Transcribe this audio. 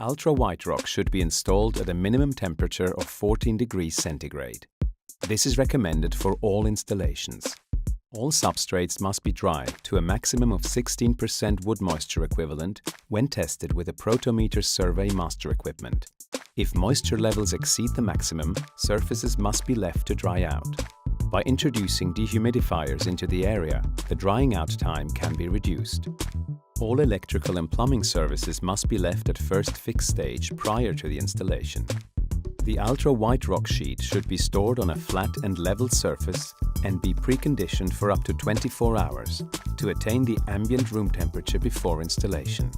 Ultra white rock should be installed at a minimum temperature of 14 degrees centigrade. This is recommended for all installations. All substrates must be dry to a maximum of 16% wood moisture equivalent when tested with a protometer survey master equipment. If moisture levels exceed the maximum, surfaces must be left to dry out. By introducing dehumidifiers into the area, the drying out time can be reduced. All electrical and plumbing services must be left at first fix stage prior to the installation. The Altro white rock sheet should be stored on a flat and level surface and be preconditioned for up to 24 hours to attain the ambient room temperature before installation.